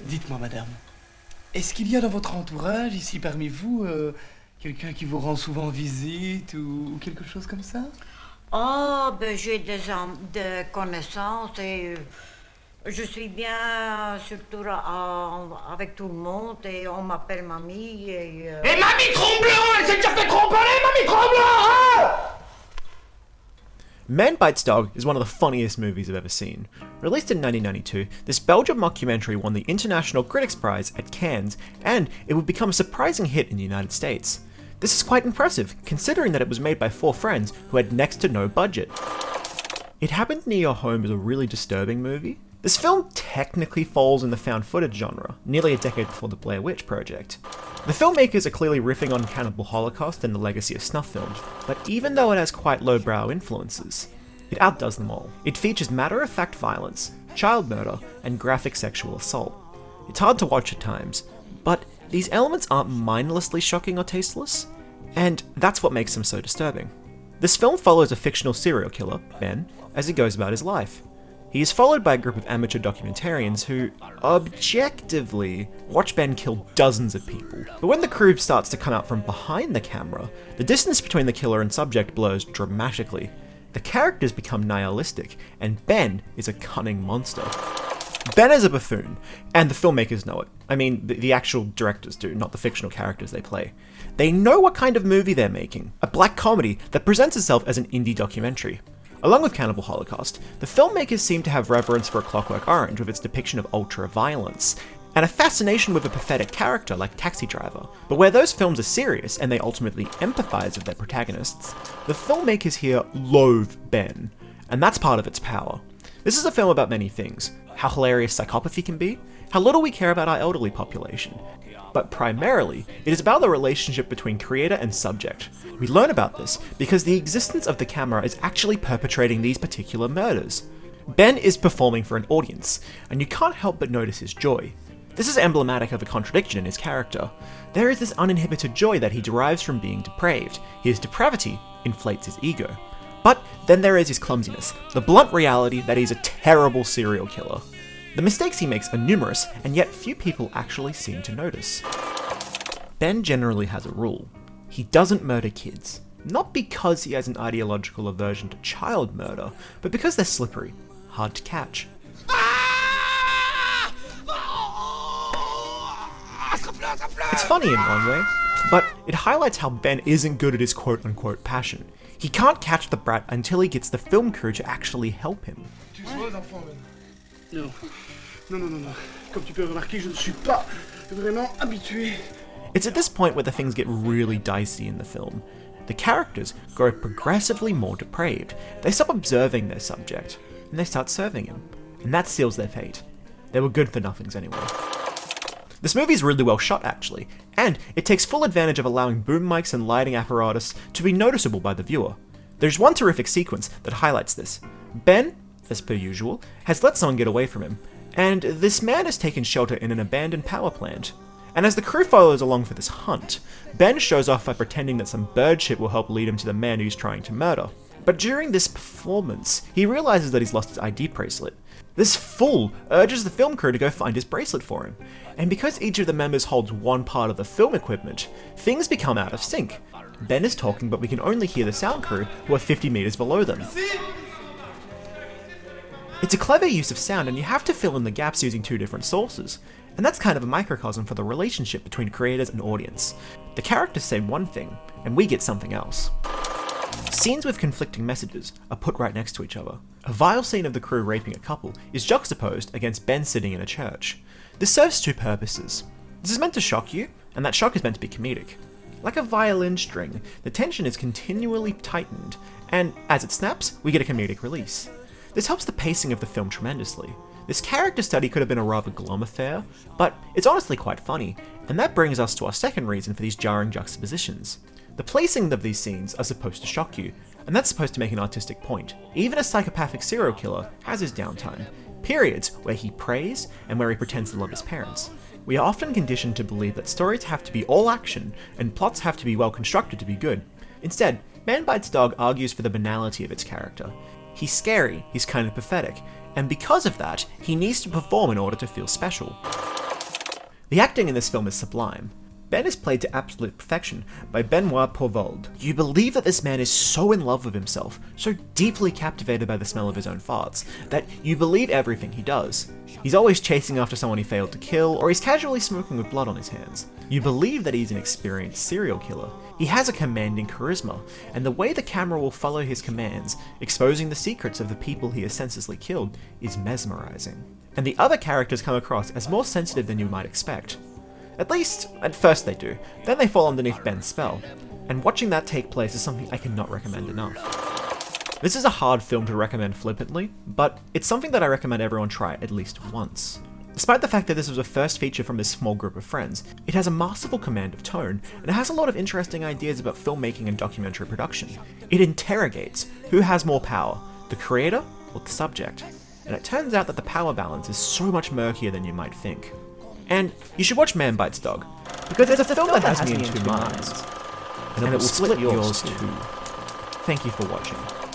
Dites-moi, madame, est-ce qu'il y a dans votre entourage, ici parmi vous, quelqu'un qui vous rend souvent visite ou quelque chose comme ça? Oh, ben j'ai des connaissances et je suis bien surtout avec tout le monde et on m'appelle mamie et... Et mamie Tremblant, elle s'est déjà fait tromper, mamie Tremblant, hein? Man Bites Dog is one of the funniest movies I've ever seen. Released in 1992, this Belgian mockumentary won the International Critics Prize at Cannes, and it would become a surprising hit in the United States. This is quite impressive, considering that it was made by 4 friends who had next to no budget. It Happened Near Your Home is a really disturbing movie. This film technically falls in the found footage genre, nearly a decade before the Blair Witch Project. The filmmakers are clearly riffing on Cannibal Holocaust and the legacy of snuff films, but even though it has quite lowbrow influences, it outdoes them all. It features matter-of-fact violence, child murder, and graphic sexual assault. It's hard to watch at times, but these elements aren't mindlessly shocking or tasteless, and that's what makes them so disturbing. This film follows a fictional serial killer, Ben, as he goes about his life. He is followed by a group of amateur documentarians who, objectively, watch Ben kill dozens of people. But when the crew starts to come out from behind the camera, the distance between the killer and subject blurs dramatically. The characters become nihilistic, and Ben is a cunning monster. Ben is a buffoon, and the filmmakers know it. I mean, the actual directors do, not the fictional characters they play. They know what kind of movie they're making, a black comedy that presents itself as an indie documentary. Along with Cannibal Holocaust, the filmmakers seem to have reverence for A Clockwork Orange with its depiction of ultra-violence, and a fascination with a pathetic character like Taxi Driver. But where those films are serious and they ultimately empathize with their protagonists, the filmmakers here loathe Ben, and that's part of its power. This is a film about many things: how hilarious psychopathy can be, how little we care about our elderly population, but primarily, it is about the relationship between creator and subject. We learn about this because the existence of the camera is actually perpetrating these particular murders. Ben is performing for an audience, and you can't help but notice his joy. This is emblematic of a contradiction in his character. There is this uninhibited joy that he derives from being depraved. His depravity inflates his ego. But then there is his clumsiness, the blunt reality that he's a terrible serial killer. The mistakes he makes are numerous, and yet few people actually seem to notice. Ben generally has a rule. He doesn't murder kids. Not because he has an ideological aversion to child murder, but because they're slippery, hard to catch. It's funny in one way, but it highlights how Ben isn't good at his quote-unquote passion. He can't catch the brat until he gets the film crew to actually help him. Non. Comme tu peux remarquer, je ne suis pas vraiment habitué. It's at this point where the things get really dicey in the film. The characters grow progressively more depraved. They stop observing their subject, and they start serving him. And that seals their fate. They were good for nothings anyway. This movie is really well shot, actually, and it takes full advantage of allowing boom mics and lighting apparatus to be noticeable by the viewer. There's one terrific sequence that highlights this. Ben, as per usual, has let someone get away from him, and this man has taken shelter in an abandoned power plant. And as the crew follows along for this hunt, Ben shows off by pretending that some bird shit will help lead him to the man he's trying to murder. But during this performance, he realizes that he's lost his ID bracelet. This fool urges the film crew to go find his bracelet for him, and because each of the members holds one part of the film equipment, things become out of sync. Ben is talking, but we can only hear the sound crew, who are 50 meters below them. It's a clever use of sound, and you have to fill in the gaps using 2 different sources, and that's kind of a microcosm for the relationship between creators and audience. The characters say one thing, and we get something else. Scenes with conflicting messages are put right next to each other. A vile scene of the crew raping a couple is juxtaposed against Ben sitting in a church. This serves 2 purposes. This is meant to shock you, and that shock is meant to be comedic. Like a violin string, the tension is continually tightened, and as it snaps, we get a comedic release. This helps the pacing of the film tremendously. This character study could have been a rather glum affair, but it's honestly quite funny, and that brings us to our second reason for these jarring juxtapositions. The placing of these scenes are supposed to shock you, and that's supposed to make an artistic point. Even a psychopathic serial killer has his downtime, periods where he prays and where he pretends to love his parents. We are often conditioned to believe that stories have to be all action, and plots have to be well constructed to be good. Instead, Man Bites Dog argues for the banality of its character. He's scary, he's kind of pathetic, and because of that, he needs to perform in order to feel special. The acting in this film is sublime. Ben is played to absolute perfection by Benoit Poelvoorde. You believe that this man is so in love with himself, so deeply captivated by the smell of his own farts, that you believe everything he does. He's always chasing after someone he failed to kill, or he's casually smoking with blood on his hands. You believe that he's an experienced serial killer. He has a commanding charisma, and the way the camera will follow his commands, exposing the secrets of the people he has senselessly killed, is mesmerizing. And the other characters come across as more sensitive than you might expect. At least, at first they do, then they fall underneath Ben's spell, and watching that take place is something I cannot recommend enough. This is a hard film to recommend flippantly, but it's something that I recommend everyone try at least once. Despite the fact that this was a first feature from this small group of friends, it has a masterful command of tone, and it has a lot of interesting ideas about filmmaking and documentary production. It interrogates who has more power, the creator or the subject, and it turns out that the power balance is so much murkier than you might think. And you should watch Man Bites Dog, because it's a film that has me in two minds, and it will split yours too. Thank you for watching.